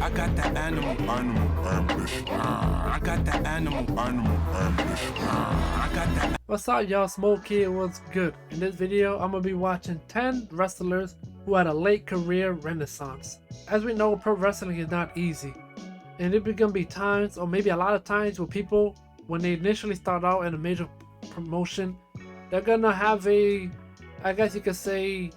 I got that animal ambition. I got that animal ambition. I got that. What's up, y'all? Smoak here. What's good? In this video, I'm gonna be watching 10 wrestlers who had a late career renaissance. As we know, pro wrestling is not easy, and there gonna be times, or maybe a lot of times, where people, when they initially start out in a major promotion, they're gonna have a, I guess you could say,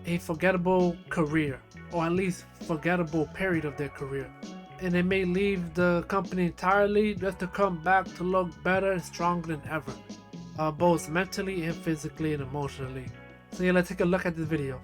a forgettable career, or at least forgettable period of their career, and they may leave the company entirely just to come back to look better and stronger than ever, both mentally and physically and emotionally. So yeah, let's take a look at this video.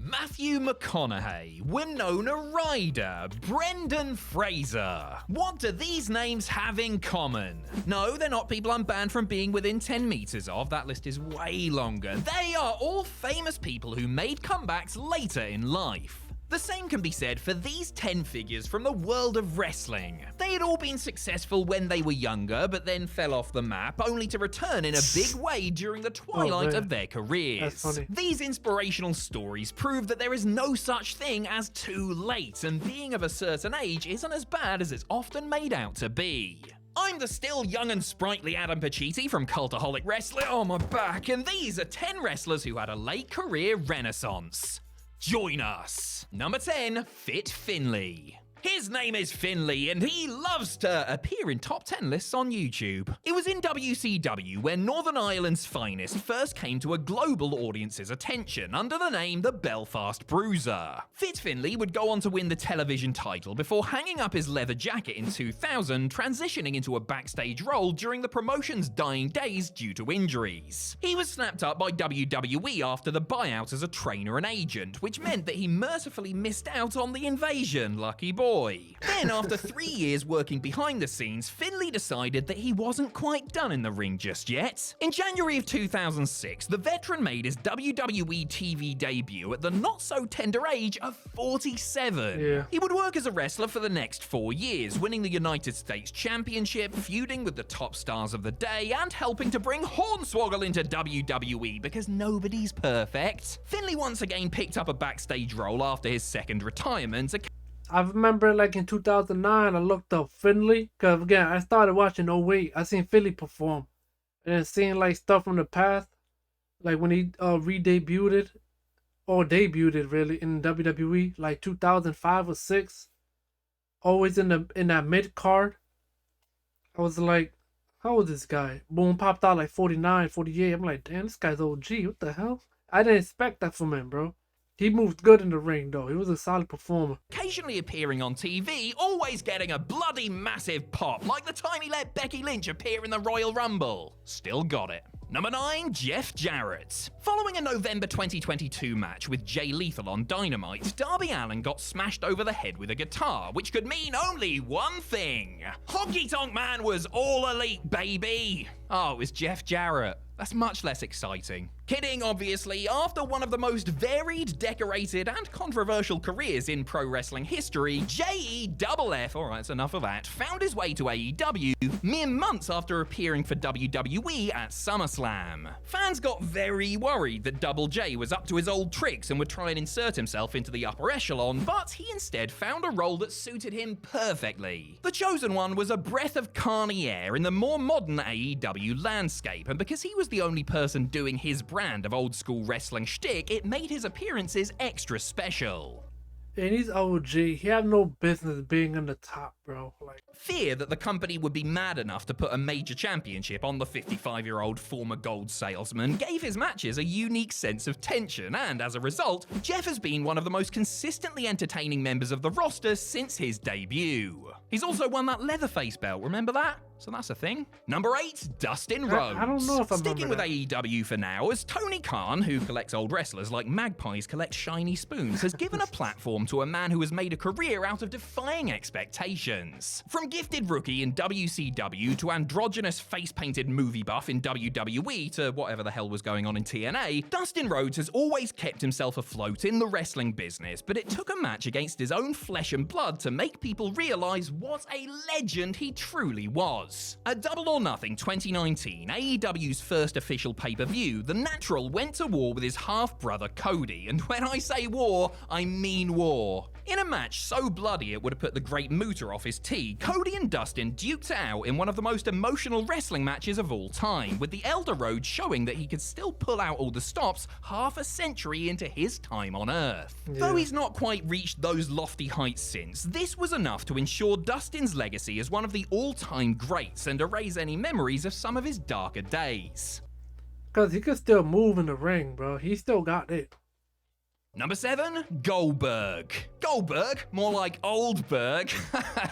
Matthew McConaughey, Winona Ryder, Brendan Fraser. What do these names have in common? No, they're not people I'm banned from being within 10 meters of. That list is way longer. They are all famous people who made comebacks later in life. The same can be said for these 10 figures from the world of wrestling. They had all been successful when they were younger, but then fell off the map, only to return in a big way during the twilight of their careers. That's funny. These inspirational stories prove that there is no such thing as too late, and being of a certain age isn't as bad as it's often made out to be. I'm the still young and sprightly Adam Pacitti from Cultaholic Wrestling on my back, and these are 10 wrestlers who had a late career renaissance. Join us. Number 10, Fit Finlay. His name is Finlay, and he loves to appear in top 10 lists on YouTube. It was in WCW where Northern Ireland's finest first came to a global audience's attention under the name the Belfast Bruiser. Fit Finlay would go on to win the television title before hanging up his leather jacket in 2000, transitioning into a backstage role during the promotion's dying days due to injuries. He was snapped up by WWE after the buyout as a trainer and agent, which meant that he mercifully missed out on the invasion. Lucky boy. Then, after 3 years working behind the scenes, Finlay decided that he wasn't quite done in the ring just yet. In January of 2006, the veteran made his WWE TV debut at the not-so-tender age of 47. Yeah. He would work as a wrestler for the next 4 years, winning the United States Championship, feuding with the top stars of the day, and helping to bring Hornswoggle into WWE because nobody's perfect. Finlay once again picked up a backstage role after his second retirement. I remember like in 2009, I looked up Finlay, because again, I started watching 08. I seen Finlay perform, and then seeing like stuff from the past, like when he re-debuted it, or debuted it really in WWE, like 2005 or 6, always in that mid card. I was like, how old is this guy? Boom, popped out like 49, 48. I'm like, damn, this guy's OG. What the hell? I didn't expect that from him, bro. He moved good in the ring, though. He was a solid performer. Occasionally appearing on TV, always getting a bloody massive pop, like the time he let Becky Lynch appear in the Royal Rumble. Still got it. Number 9, Jeff Jarrett. Following a November 2022 match with Jay Lethal on Dynamite, Darby Allin got smashed over the head with a guitar, which could mean only one thing. Honky Tonk Man was all elite, baby. Oh, it was Jeff Jarrett. That's much less exciting. Kidding, obviously. After one of the most varied, decorated, and controversial careers in pro wrestling history, JEFF, alright, it's enough of that, found his way to AEW mere months after appearing for WWE at SummerSlam. Fans got very worried that Double J was up to his old tricks and would try and insert himself into the upper echelon, but he instead found a role that suited him perfectly. The chosen one was a breath of carny air in the more modern AEW landscape, and because he was the only person doing his brand of old-school wrestling shtick, it made his appearances extra special. And he's OG. He had no business being on the top, bro. Like, fear that the company would be mad enough to put a major championship on the 55-year-old former gold salesman gave his matches a unique sense of tension, and as a result, Jeff has been one of the most consistently entertaining members of the roster since his debut. He's also won that Leatherface belt, remember that? So that's a thing. Number 8, Dustin Rhodes. I don't know if I Sticking with remember AEW for now, as Tony Khan, who collects old wrestlers like magpies collect shiny spoons, has given a platform to a man who has made a career out of defying expectations. From gifted rookie in WCW to androgynous face-painted movie buff in WWE to whatever the hell was going on in TNA, Dustin Rhodes has always kept himself afloat in the wrestling business, but it took a match against his own flesh and blood to make people realize what a legend he truly was. At Double or Nothing 2019, AEW's first official pay-per-view, The Natural went to war with his half-brother Cody, and when I say war, I mean war. a match so bloody it would have put the Great Muta off his tee, Cody and Dustin duked it out in one of the most emotional wrestling matches of all time, with the Elder Road showing that he could still pull out all the stops half a century into his time on Earth. Yeah. Though he's not quite reached those lofty heights since, this was enough to ensure Dustin's legacy as one of the all-time greats and erase any memories of some of his darker days. Because he could still move in the ring, bro. He still got it. Number 7, Goldberg. Goldberg, more like Oldberg.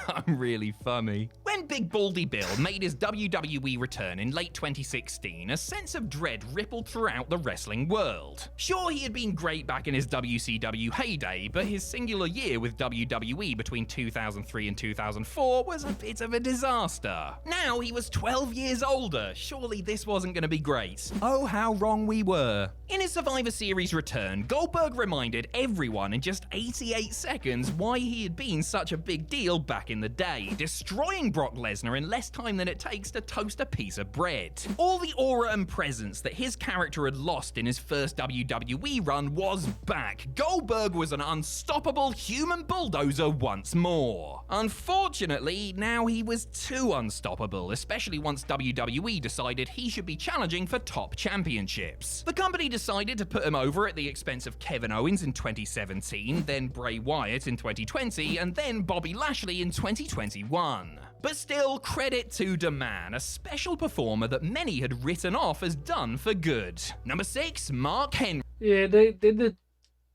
I'm really funny. When Big Baldy Bill made his WWE return in late 2016, a sense of dread rippled throughout the wrestling world. Sure, he had been great back in his WCW heyday, but his singular year with WWE between 2003 and 2004 was a bit of a disaster. Now he was 12 years older. Surely this wasn't going to be great. Oh, how wrong we were. In his Survivor Series return, Goldberg reminded everyone in just 88 seconds why he had been such a big deal back in the day, destroying Brock Lesnar in less time than it takes to toast a piece of bread. All the aura and presence that his character had lost in his first WWE run was back. Goldberg was an unstoppable human bulldozer once more. Unfortunately, now he was too unstoppable, especially once WWE decided he should be challenging for top championships. The company decided to put him over at the expense of Kevin Owens in 2017, then Bray Wyatt in 2020, and then Bobby Lashley in 2021. But still, credit to the man, a special performer that many had written off as done for good. Number 6, Mark Henry. Yeah, they did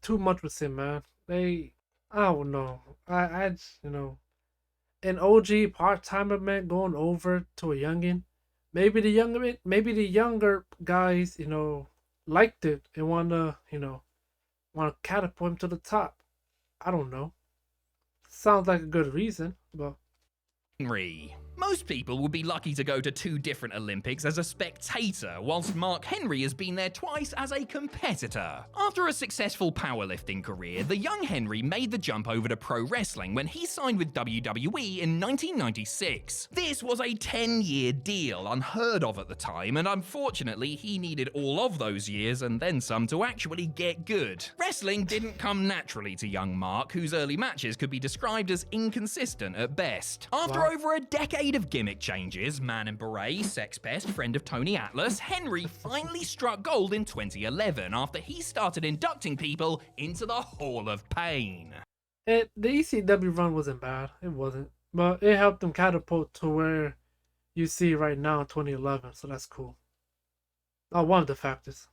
too much with him, man. I don't know. I just, an OG part-timer, man, going over to a youngin. Maybe the younger guys, liked it and want to catapult him to the top. I don't know. Sounds like a good reason, but Most people would be lucky to go to 2 different Olympics as a spectator, whilst Mark Henry has been there twice as a competitor. After a successful powerlifting career, the young Henry made the jump over to pro wrestling when he signed with WWE in 1996. This was a 10-year deal, unheard of at the time, and unfortunately he needed all of those years and then some to actually get good. Wrestling didn't come naturally to young Mark, whose early matches could be described as inconsistent at best. After over a decade of gimmick changes, Man in Beret, sex pest, friend of Tony Atlas, Henry finally struck gold in 2011 after he started inducting people into the Hall of Pain. the ECW run wasn't bad. It wasn't. But it helped them catapult to where you see right now in 2011, so that's cool. One of the factors.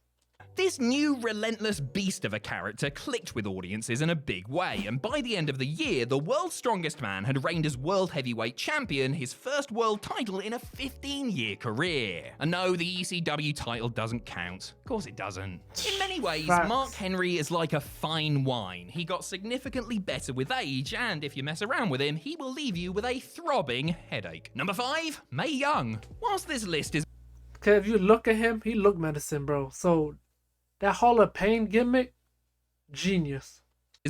This new relentless beast of a character clicked with audiences in a big way, and by the end of the year, the world's strongest man had reigned as World Heavyweight Champion, his first world title in a 15-year career. And no, the ECW title doesn't count. Of course it doesn't. In many ways, Facts. Mark Henry is like a fine wine. He got significantly better with age, and if you mess around with him, he will leave you with a throbbing headache. Number 5, Mae Young. Whilst this list is Because if you look at him, he look medicine, bro. So that Hall of Pain gimmick, genius.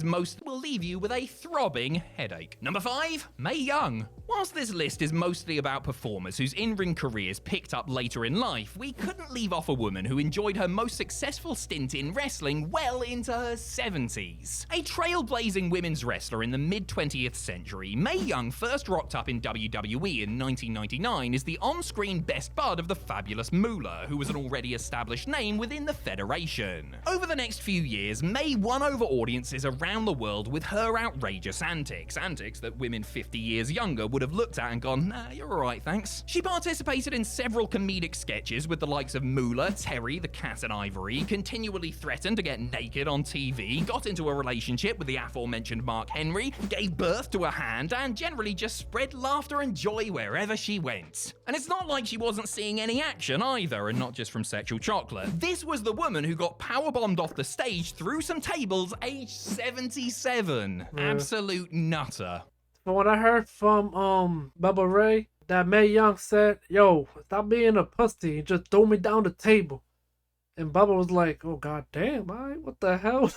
most will leave you with a throbbing headache. Number 5, Mae Young. Whilst this list is mostly about performers whose in-ring careers picked up later in life, we couldn't leave off a woman who enjoyed her most successful stint in wrestling well into her 70s. A trailblazing women's wrestler in the mid-20th century, Mae Young first rocked up in WWE in 1999 as the on-screen best bud of the fabulous Moolah, who was an already established name within the Federation. Over the next few years, Mae won over audiences around the world with her outrageous antics that women 50 years younger would have looked at and gone, nah, you're alright, thanks. She participated in several comedic sketches with the likes of Moolah, Terry, the Cat and Ivory, continually threatened to get naked on TV, got into a relationship with the aforementioned Mark Henry, gave birth to a hand, and generally just spread laughter and joy wherever she went. And it's not like she wasn't seeing any action either, and not just from sexual chocolate. This was the woman who got powerbombed off the stage through some tables aged 77. Absolute nutter. From what I heard from Bubba Ray, that Mae Young said, "Yo, stop being a pussy and just throw me down the table." And Bubba was like, "Oh god damn, what the hell?"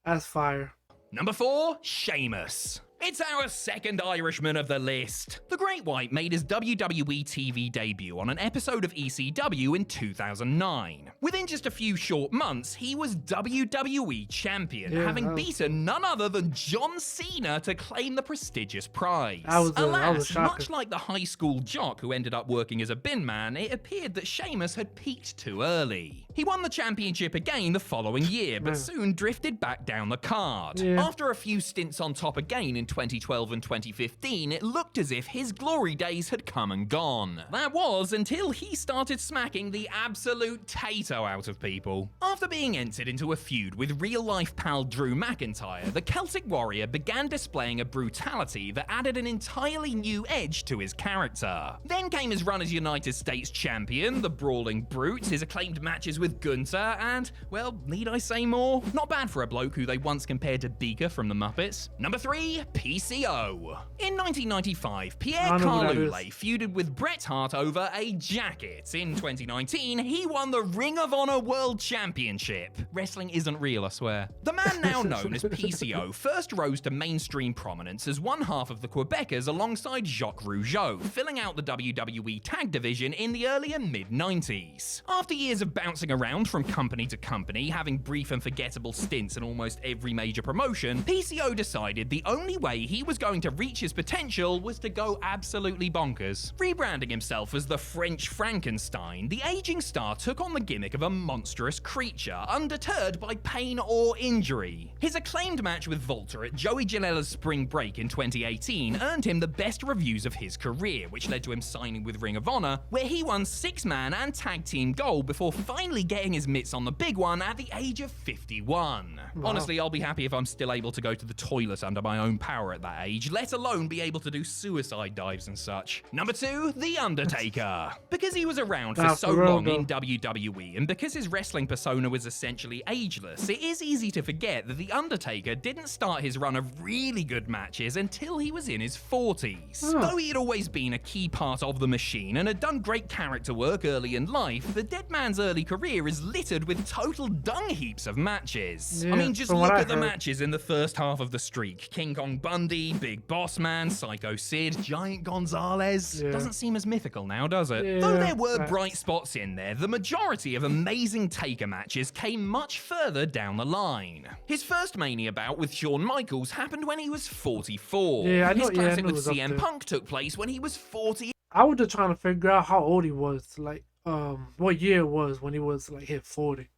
That's fire. Number 4, Sheamus. It's our second Irishman of the list. The Great White made his WWE TV debut on an episode of ECW in 2009. Within just a few short months, he was WWE Champion, having beaten none other than John Cena to claim the prestigious prize. Alas, much like the high school jock who ended up working as a bin man, it appeared that Sheamus had peaked too early. He won the championship again the following year, but soon drifted back down the card. After a few stints on top again in 2012 and 2015, it looked as if his glory days had come and gone. That was until he started smacking the absolute tato out of people. After being entered into a feud with real-life pal Drew McIntyre, the Celtic Warrior began displaying a brutality that added an entirely new edge to his character. Then came his run as United States Champion, the Brawling Brute, his acclaimed matches with Gunther, and, well, need I say more? Not bad for a bloke who they once compared to Beaker from the Muppets. Number 3, PCO. In 1995, Pierre Carloulet feuded with Bret Hart over a jacket. In 2019, he won the Ring of Honor World Championship. Wrestling isn't real, I swear. The man now known as PCO first rose to mainstream prominence as one half of the Quebecers alongside Jacques Rougeau, filling out the WWE tag division in the early and mid-90s. After years of bouncing around from company to company, having brief and forgettable stints in almost every major promotion, PCO decided the only way he was going to reach his potential was to go absolutely bonkers. Rebranding himself as the French Frankenstein, the aging star took on the gimmick of a monstrous creature, undeterred by pain or injury. His acclaimed match with Volta at Joey Janela's Spring Break in 2018 earned him the best reviews of his career, which led to him signing with Ring of Honor, where he won 6-man and tag team gold before finally getting his mitts on the big one at the age of 51. Wow. Honestly, I'll be happy if I'm still able to go to the toilet under my own power at that age, let alone be able to do suicide dives and such. Number 2, The Undertaker. Because he was around for so long in WWE, and because his wrestling persona was essentially ageless, it is easy to forget that The Undertaker didn't start his run of really good matches until he was in his 40s. Though he had always been a key part of the machine and had done great character work early in life, the dead man's early career is littered with total dung heaps of matches. I mean, just look at the matches in the first half of the streak. King Kong Bundy, Big Boss Man, Psycho Sid, Giant Gonzalez. Doesn't seem as mythical now, does it? Though there were bright spots in there, the majority of amazing Taker matches came much further down the line. His first Mania bout with Shawn Michaels happened when he was 44. His classic with CM Punk took place when he was 40. I was just trying to figure out how old he was, like, what year it was when he was, like, hit 40.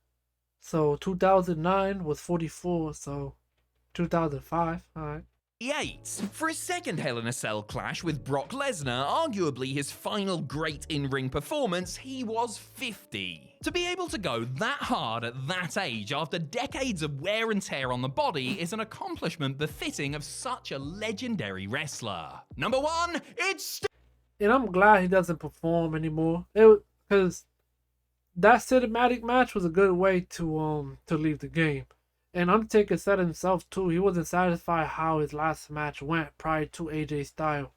So 2009 was 44, so 2005, alright. 8. For his second Hell in a Cell clash with Brock Lesnar, arguably his final great in-ring performance, he was 50. To be able to go that hard at that age after decades of wear and tear on the body is an accomplishment befitting of such a legendary wrestler. Number 1, it's... And I'm glad he doesn't perform anymore. Because that cinematic match was a good way to leave the game. And Undertaker said himself too, he wasn't satisfied how his last match went prior to AJ Styles.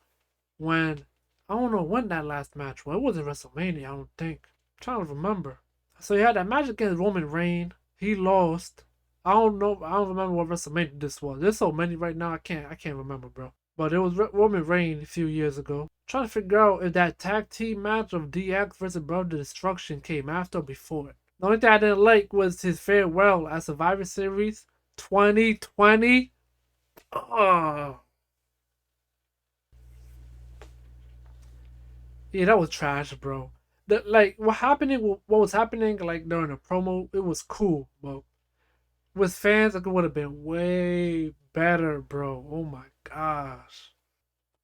When, I don't know when that last match was. It wasn't WrestleMania, I don't think. I'm trying to remember. So he had that match against Roman Reigns. He lost. I don't remember what WrestleMania this was. There's so many right now, I can't remember, bro. But it was Roman Reigns a few years ago. I'm trying to figure out if that tag team match of DX versus Brother Destruction came after or before it. The only thing I didn't like was his farewell at Survivor Series 2020. Oh. Yeah, that was trash, bro. What was happening, like, during the promo, it was cool, but with fans, it would have been way better, bro. Oh my gosh.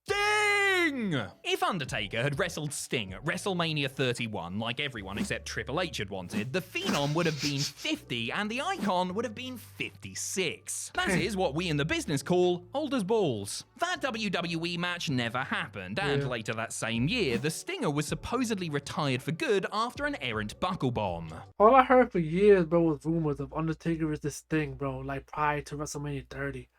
Sting! If Undertaker had wrestled Sting at WrestleMania 31 like everyone except Triple H had wanted, the Phenom would have been 50 and the Icon would have been 56. That is what we in the business call old as balls. That WWE match never happened, and later that same year, the Stinger was supposedly retired for good after an errant buckle bomb. All I heard for years, bro, was rumors of Undertaker versus Sting, bro, like prior to WrestleMania 30.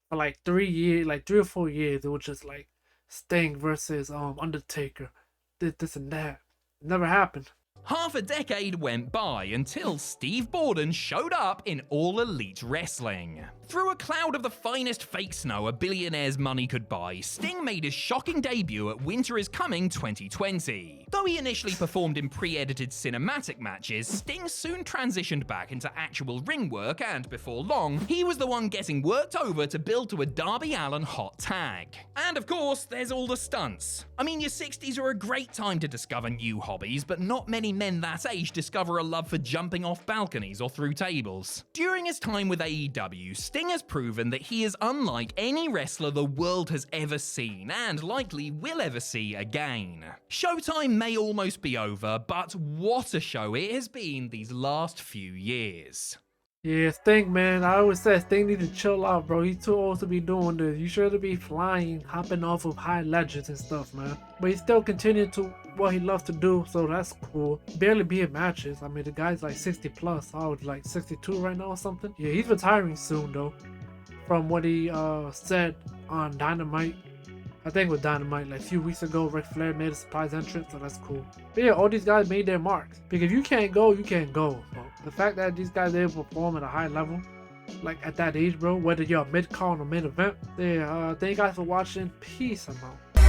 For like 3 years, like 3 or 4 years, it was just like Sting versus Undertaker, this and that. It never happened. Half a decade went by until Steve Borden showed up in All Elite Wrestling. Through a cloud of the finest fake snow a billionaire's money could buy, Sting made his shocking debut at Winter is Coming 2020. Though he initially performed in pre-edited cinematic matches, Sting soon transitioned back into actual ring work, and before long, he was the one getting worked over to build to a Darby Allin hot tag. And of course, there's all the stunts. I mean, your 60s are a great time to discover new hobbies, but not many men that age discover a love for jumping off balconies or through tables. During his time with AEW, Sting has proven that he is unlike any wrestler the world has ever seen, and likely will ever see again. Showtime may almost be over, but what a show it has been these last few years. Yeah, Sting, man. I always said Sting need to chill out, bro. He's too old to be doing this. You should be flying, hopping off of high ledges and stuff, man. But he still continued to what he loves to do, so that's cool. Barely be in matches. I mean, the guy's like 60 plus. I was like 62 right now or something. Yeah, he's retiring soon, though. From what he said on Dynamite. I think with Dynamite, like a few weeks ago, Ric Flair made a surprise entrance, so that's cool. But yeah, all these guys made their marks. Because if you can't go, you can't go. So the fact that these guys are able to perform at a high level, like at that age, bro, whether you're a mid-card or mid-event, yeah, thank you guys for watching. Peace, I'm out.